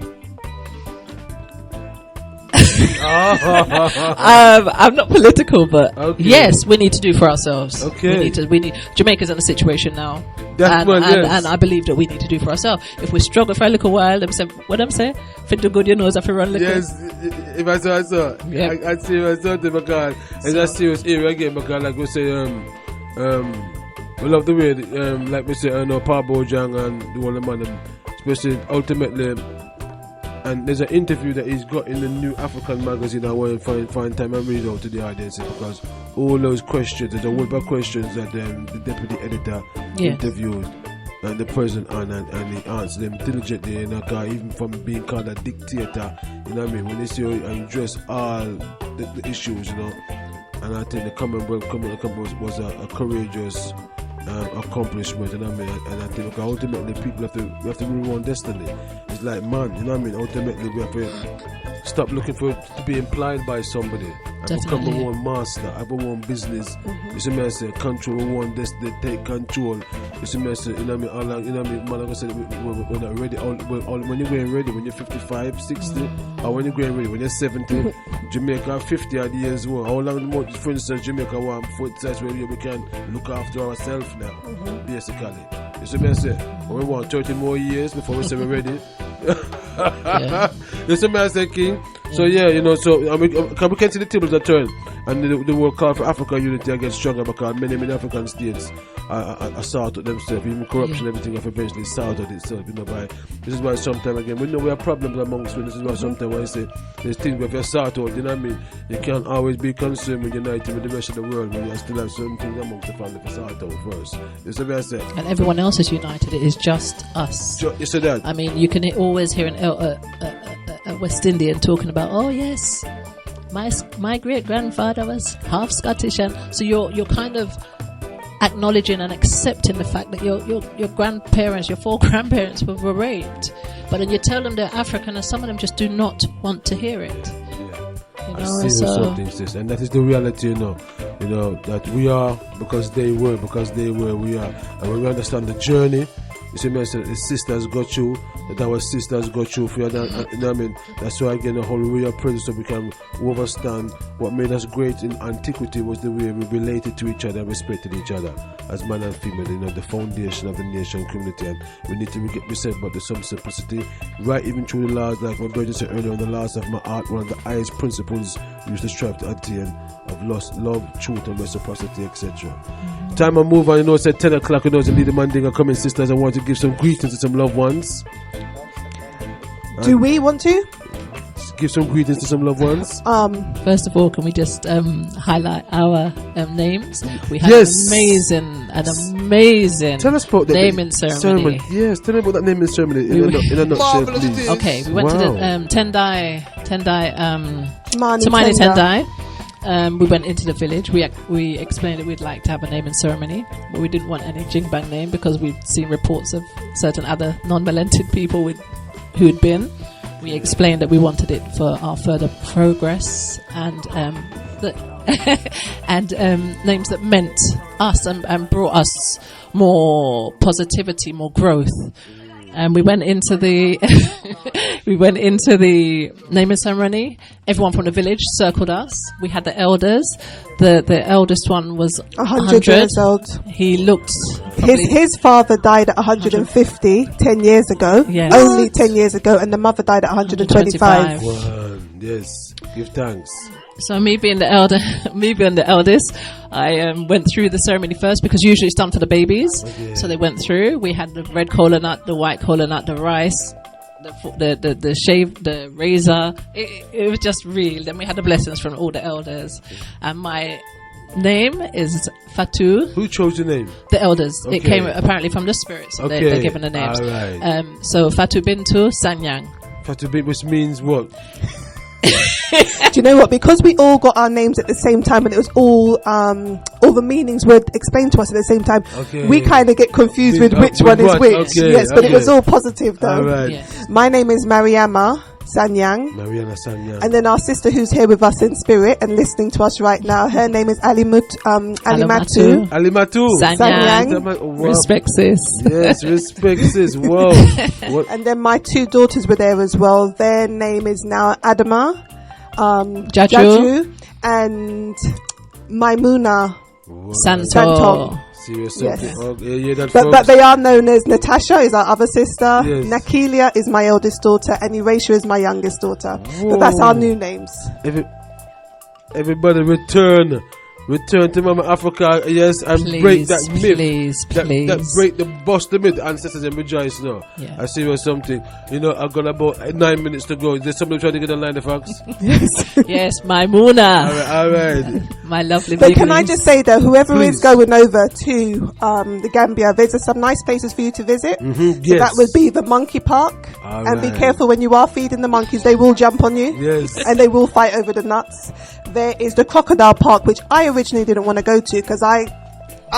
I'm not political, but yes, we need to do for ourselves. Okay. We need Jamaica's in a situation now, and I believe that we need to do for ourselves. If we struggle for a little while, them say what I'm saying, fit to good, you know, if we run little. Yes, if I saw, yeah. I see something because it's a serious area again. Because like we say, we love the way, like we say, Pa Bojang and the whole man, especially ultimately. And there's an interview that he's got in the New African magazine. I want to find time and read out to the audience, because all those questions, there's a whole bunch of questions that the deputy editor interviewed and the president and he answered them diligently, you know, even from being called a dictator, you know what I mean, when they say you address all the issues, you know. And I think the Commonwealth was a courageous accomplishment, you know what I mean? And I think ultimately people have to rule on destiny. It's like, man, you know what I mean? Ultimately we have to stop looking to be implied by somebody and become our own master, have our own business. You see me I say, control our own destiny, take control. You see me I say, you know what I mean? All, you know what I mean? Man, like I said, we're not ready. When you're going ready, when you're 55, 60, or when you're going ready, when you're 70, Jamaica 50 odd years old. How long more, for instance, Jamaica want foot size where we can look after ourselves now, basically. You see me I say, we want 30 more years before we say we're ready. You see me I say, King? So yeah, you know, so we can see the tables are turned, and the world call for African unity against stronger, because many African states are sorted themselves, even corruption, everything have eventually sorted itself, you know. This is why sometimes again we know we have problems amongst women. This is why sometimes when I say there's things where if you're sorted out, you know what I mean, you can't always be concerned with uniting with the rest of the world when you still have certain things amongst the family for sorted out first. You see what I say? And everyone else is united. It is just us. You see that? I mean, you can always hear a West Indian talking about, oh yes, my great grandfather was half Scottish, and so you're kind of acknowledging and accepting the fact that your grandparents, your 4 grandparents were raped, but then you tell them they're African, and some of them just do not want to hear it. You know, and that is the reality, you know, that we are because they were we are, and when we understand the journey. You see me I said the sisters got you, that our sisters got you for you know what I mean? That's why again the whole way of presence, so we can understand what made us great in antiquity was the way we related to each other and respected each other as man and female, you know, the foundation of the nation community. And we need to get said about the some simplicity, right, even through the laws, like my brother said earlier, on the laws of my art, one of the highest principles we used to strive to attain of love, truth and reciprocity, etc. Time and move on, you know, it's at 10 o'clock, you know, the leader mandinga coming sisters. I want to give some greetings to some loved ones. Do we want to? Give some greetings to some loved ones. First of all, can we just highlight our names? We have an amazing tell us about naming ceremony. Yes, tell me about that naming ceremony in a nutshell, please. Okay, we went to the Tendai Tamani Tendai. We went into the village. We explained that we'd like to have a naming ceremony, but we didn't want any Jingbang name because we'd seen reports of certain other non-Malented people who'd been. We explained that we wanted it for our further progress and names that meant us and brought us more positivity, more growth. And we went into the naming ceremony. Everyone from the village circled us. We had the elders. The eldest one was 100 years old. He looked. His father died at 150 10 years ago. Yes. Only 10 years ago, and the mother died at 125. Yes, give thanks. So me being the eldest, I went through the ceremony first because usually it's done for the babies. Okay. So they went through. We had the red kola nut, the white kola nut, the rice, the shave, the razor. It was just real. Then we had the blessings from all the elders. And my name is Fatu. Who chose the name? The elders. Okay. It came apparently from the spirits. So they're given the names. All right. So Fatu Bintu Sanyang. Fatu Bintu, which means what? Do you know what? Because we all got our names at the same time, and it was all the meanings were explained to us at the same time. Okay. We kind of get confused with which one is which. Okay, yes, but it was all positive though. All right. Yes. My name is Mariama Sanyang. Mariana Sanyang. And then our sister who's here with us in spirit and listening to us right now, her name is Alimatu. Alimatu. Sanyang. Wow. Respect sis. Yes, respect sis. Whoa. What? And then my two daughters were there as well. Their name is now Adama, Jaju, and Maimuna Santo. Serious. Yes. Okay, But they are known as Natasha is our other sister, Yes. Nakilia is my eldest daughter, and Erasure is my youngest daughter. But that's our new names. Everybody return to Mama Africa, yes, and break that myth. That break the bust the myth. Ancestors and rejoice now. Yeah. I see you something. You know, I've got about 9 minutes to go. There's somebody trying to get a line of facts. Yes, Maimuna. All right. My lovely But baby. can I just say though, whoever Please. is going over to the Gambia, there's some nice places for you to visit. Mm-hmm. So Yes. that would be the monkey park. All And be right. careful when you are feeding the monkeys, they will jump on you. Yes. And they will fight over the nuts. There is the crocodile park, which I originally didn't want to go to because I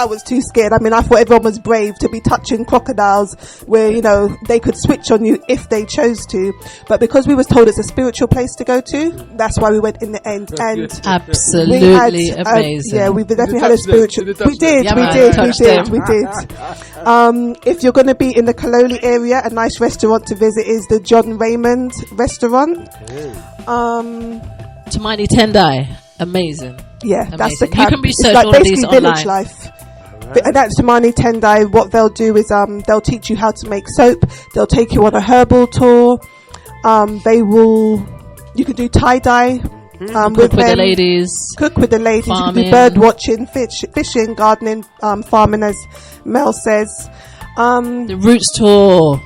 was too scared. I mean, I thought everyone was brave to be touching crocodiles where, you know, they could switch on you if they chose to. But because we was told it's a spiritual place to go to, that's why we went in the end. And absolutely amazing. Yeah, we definitely had a spiritual. We did. If you're going to be in the Kaloli area, a nice restaurant to visit is the John Raymond restaurant. Tamani Tendai. Amazing. Yeah, Amazing. that's the You camp. can It's research like all of basically these village online. life. And at Tamani Tendai, what they'll do is they'll teach you how to make soap. They'll take you on a herbal tour. You can do tie-dye Cook with with the them. ladies. Cook with the ladies. Farming. You can do bird watching, fishing, gardening, farming, as Mel says. The Roots Tour.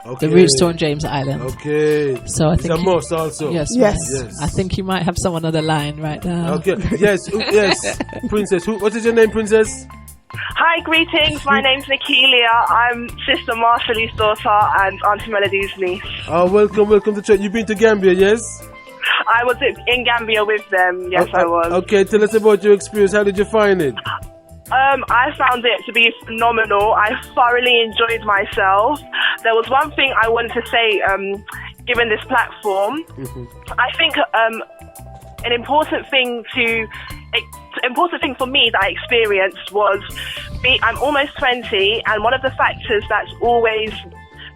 Okay. The Roots Tour on James Island. Okay. So I It's think a must also. Yes. I think you might have someone on the line right now. Okay. Yes. Yes. Princess. What is your name, Princess? Hi, greetings. My name's Nikilia. I'm Sister Marshall's daughter and Auntie Melody's niece. Welcome to church. You've been to Gambia, yes? I was in Gambia with them. Yes, I was. Okay, tell us about your experience. How did you find it? I found it to be phenomenal. I thoroughly enjoyed myself. There was one thing I wanted to say, given this platform. I think an important thing for me that I experienced was I'm almost 20, and one of the factors that's always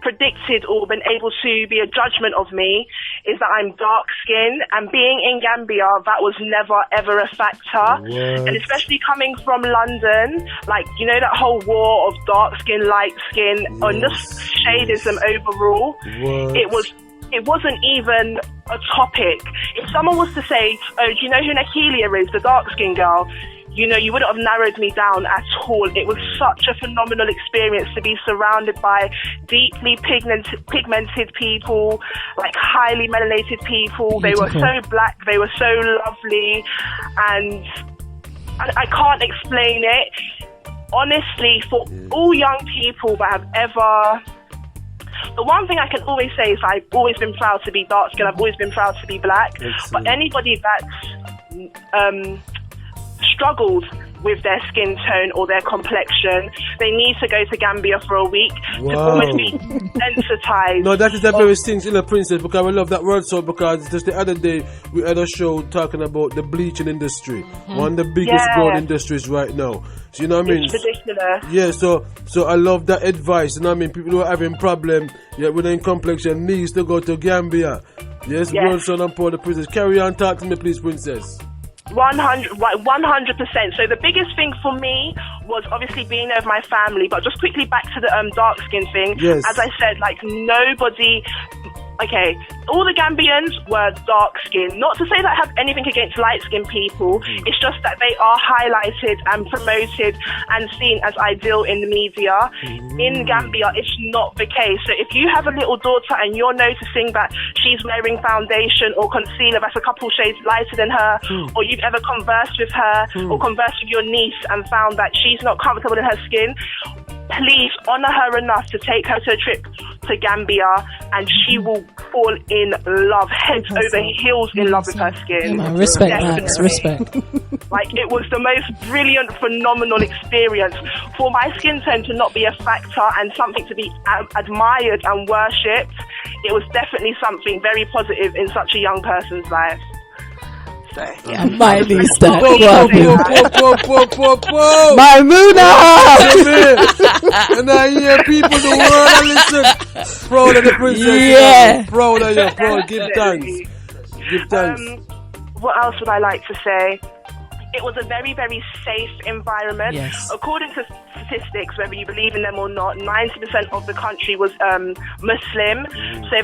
predicted or been able to be a judgment of me is that I'm dark skinned, and being in Gambia, that was never ever a factor. What? And especially coming from London, like, you know, that whole war of dark skin, light skin, and just shadism overall. What? It wasn't even a topic. If someone was to say, oh, do you know who Nakilia is, the dark skin girl? You know, you wouldn't have narrowed me down at all. It was such a phenomenal experience to be surrounded by deeply pigmented people, like highly melanated people. Beautiful. They were so black, they were so lovely, and I can't explain it. Honestly, for all young people that have ever... The one thing I can always say is I've always been proud to be dark skinned, I've always been proud to be black. Excellent. But anybody that's struggled with their skin tone or their complexion, they need to go to Gambia for a week to almost be sensitized. No, that is the very things in the Princess, because I love that word so, because just the other day we had a show talking about the bleaching industry, one of the biggest growing industries right now. So, you know what I mean? It's ridiculous. Yeah, so I love that advice. You know what I mean? People who are having problem with their complexion needs to go to Gambia. Yes, World Son and Paul the Princess. Carry on, talk to me, please, Princess. 100%. So the biggest thing for me was obviously being there with my family, but just quickly back to the dark skin thing. Yes. As I said, like nobody. Okay, all the Gambians were dark skinned. Not to say that I have anything against light skinned people. It's just that they are highlighted and promoted and seen as ideal in the media. In Gambia, it's not the case. So if you have a little daughter and you're noticing that she's wearing foundation or concealer that's a couple shades lighter than her, or you've ever conversed with her or conversed with your niece and found that she's not comfortable in her skin, please honour her enough to take her to a trip to Gambia, and she will fall in love, head over heels in love with her skin. Respect, Max, respect. Like, it was the most brilliant, phenomenal experience. For my skin tone to not be a factor and something to be admired and worshipped, it was definitely something very positive in such a young person's life. Yeah, my niece, that. And I hear people the world and listen. Proud of the Princess. Yeah. Proud of you. Proud. Give thanks. Give thanks. What else would I like to say? It was a very, very safe environment. Yes. According to statistics, whether you believe in them or not, 90% of the country was Muslim. So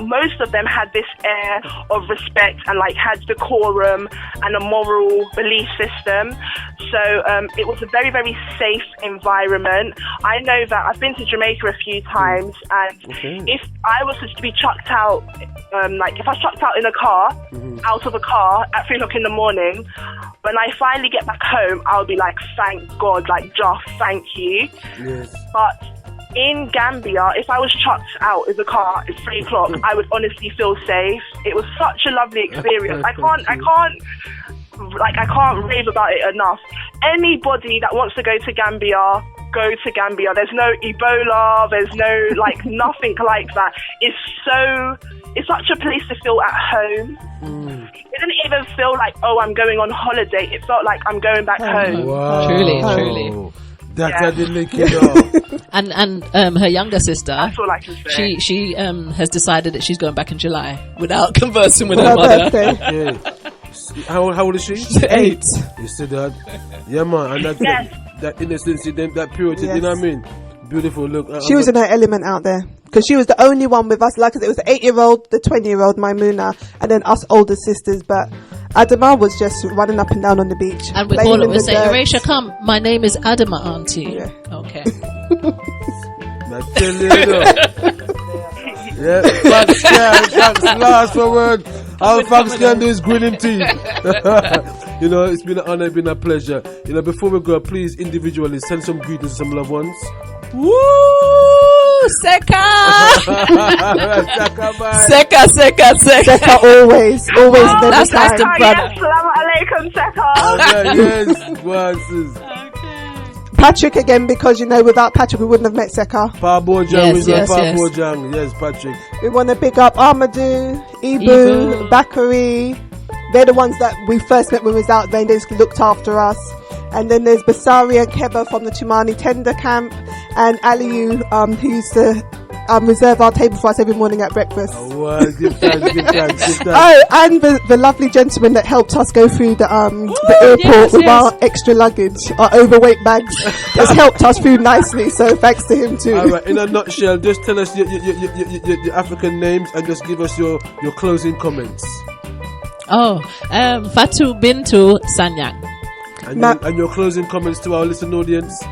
most of them had this air of respect and like had decorum and a moral belief system. So it was a very, very safe environment. I know that I've been to Jamaica a few times, and if I was to be chucked out, like if I was chucked out in a car, out of a car at 3 o'clock in the morning, when I finally get back home, I'll be like, thank God, like, just thank you. Yes. But in Gambia, if I was chucked out in the car at 3 o'clock, I would honestly feel safe. It was such a lovely experience. I can't rave about it enough. Anybody that wants to go to Gambia, go to Gambia. There's no Ebola, there's no, like, nothing like that. It's such a place to feel at home. It didn't even feel like, oh, I'm going on holiday. It felt like I'm going back home. Wow. Truly. That I didn't make it up. And her younger sister, that's all I can say. She has decided that she's going back in July without conversing with her mother. Okay. How old is she? She's 8. You see that? Yeah, man. And that innocence, that purity, you know what I mean? Beautiful. Look, she was in her element out there, because she was the only one with us. Like, it was the 8-year-old, the 20-year-old Maimuna, and then us older sisters. But Adama was just running up and down on the beach. And we all would say, Erasure, come. My name is Adama, auntie. Yeah. Okay. I tell you, yeah, thanks. Last word. All thanks can do is grinning teeth. You know, it's been an honor, it's been a pleasure. You know, before we go, please individually send some greetings to some loved ones. Woo! Seka! Seka, always, that's the brother. Assalamu alaikum, Seka. Yes, Patrick again, because, you know, without Patrick we wouldn't have met Seka. Yes, Patrick. We want to pick up Amadou, Ibu, Bakari. They're the ones that we first met when we was out there, and they just looked after us. And then there's Basari and Keba from the Tumani Tender Camp, and Aliyu, who used to reserve our table for us every morning at breakfast. Oh, well, give thanks. Oh, and the lovely gentleman that helped us go through the airport with our extra luggage, our overweight bags, has helped us through nicely. So thanks to him too. All right, in a nutshell, just tell us your African names and just give us your closing comments. Fatu Bintu Sanyang. And your closing comments to our listening audience?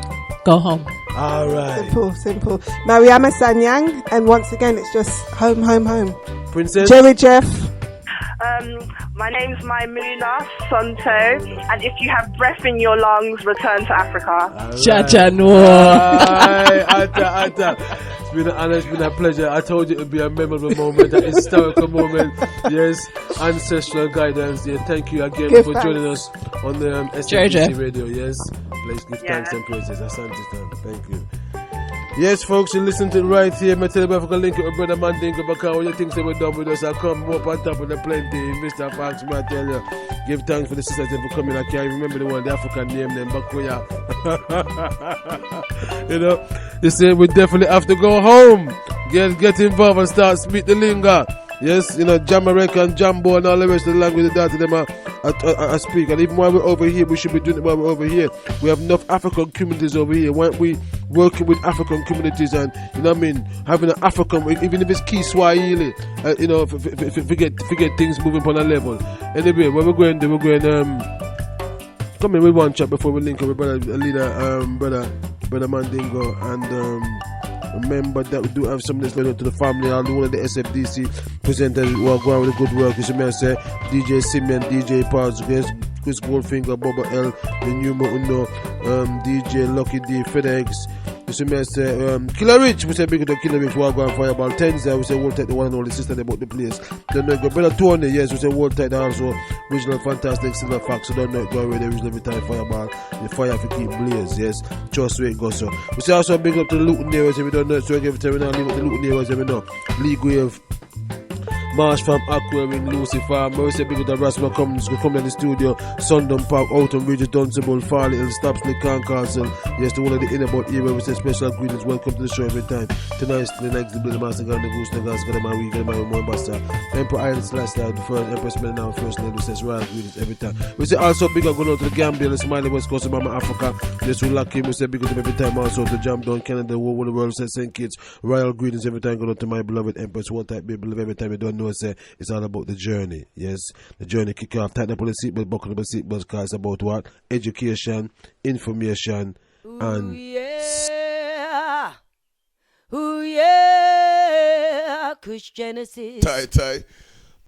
Go home. All right. Simple. Mariama Sanyang, and once again, it's just home. Princess? Jerry Jeff. My name's Maimuna Sonto, and if you have breath in your lungs, return to Africa. Jajanwa. Atta. been an honor, it's been a pleasure. I told you it would be a memorable moment, a historical moment. Yes, ancestral guidance. Yeah, thank you again for joining us on the SFDC radio. Yes, please give thanks and praises. Asante, thank you. Yes, folks, you listen to it right here. I tell you if I can link it with Brother Mandingo, because all the things that we're done with us, I come up on top of the plenty. Mr. Fox, I tell you, give thanks for the sisters for coming. I can't remember the one, the African name, them Bakuya. You know, you see, we definitely have to go home. Get involved and start speak the lingo. Yes, you know, Jamaica and Jambo and all the rest of the language that them I speak. And even while we're over here, we should be doing it while we're over here. We have enough African communities over here. Why aren't we working with African communities and, you know what I mean, having an African, even if it's Kiswahili, you know, forget things moving on a level. Anyway, what we're going to do, we're going come in with one chat before we link up with brother leader, brother Mandingo, and remember that we do have some of this letter to the family and one of the SFDC presenters who are going with the good work. You see me, I say DJ Simeon, DJ Paz, Chris Goldfinger, Boba L, the Numa Uno, DJ Lucky D, FedEx. You see me, I say Killer Rich, we say big to Killer Rich, War Going Fireball, Tenza, we say World Tight, the one and only sister about the place. Don't know, Brother Tony, yes, we say World Tight, also Original Fantastic Silver Fox, so don't know, go away, the original every time Fireball, the fire if you keep blaze, yes, just where it goes. So we say also big up to the Luton areas, if we don't know, so every time we now leave up the Luton areas, if we know, League Wave, Marsh from Aquarium, Lucifer, Mercy Big to Ras Michael come in the studio, Sundom Park, Oughton Bridges, Dunstable, Far Little, Stopsley, Castle. Yes, the one of the inner about here where we say special greetings, welcome to the show every time. Tonight, the next, the Master Gun, the Goose, the Gas, got my week, my Mombasa. Emperor Islands last time, the first Empress Men now, first name, we say royal greetings every time. We say also big up going out to the Gambia, the Smiley West Coast of Mama Africa. Yes, we lucky, we say big up every time also to Jam Down, Canada, the whole world, say St. Kitts, royal greetings every time going out to my beloved Empress, what type people every time you don't know, say it's all about the journey. Yes, the journey kick off. Tighten up on the seatbelt, buckle up the seatbelt, because it's about what? Education, information, and Ooh yeah, Kush Genesis. Tight.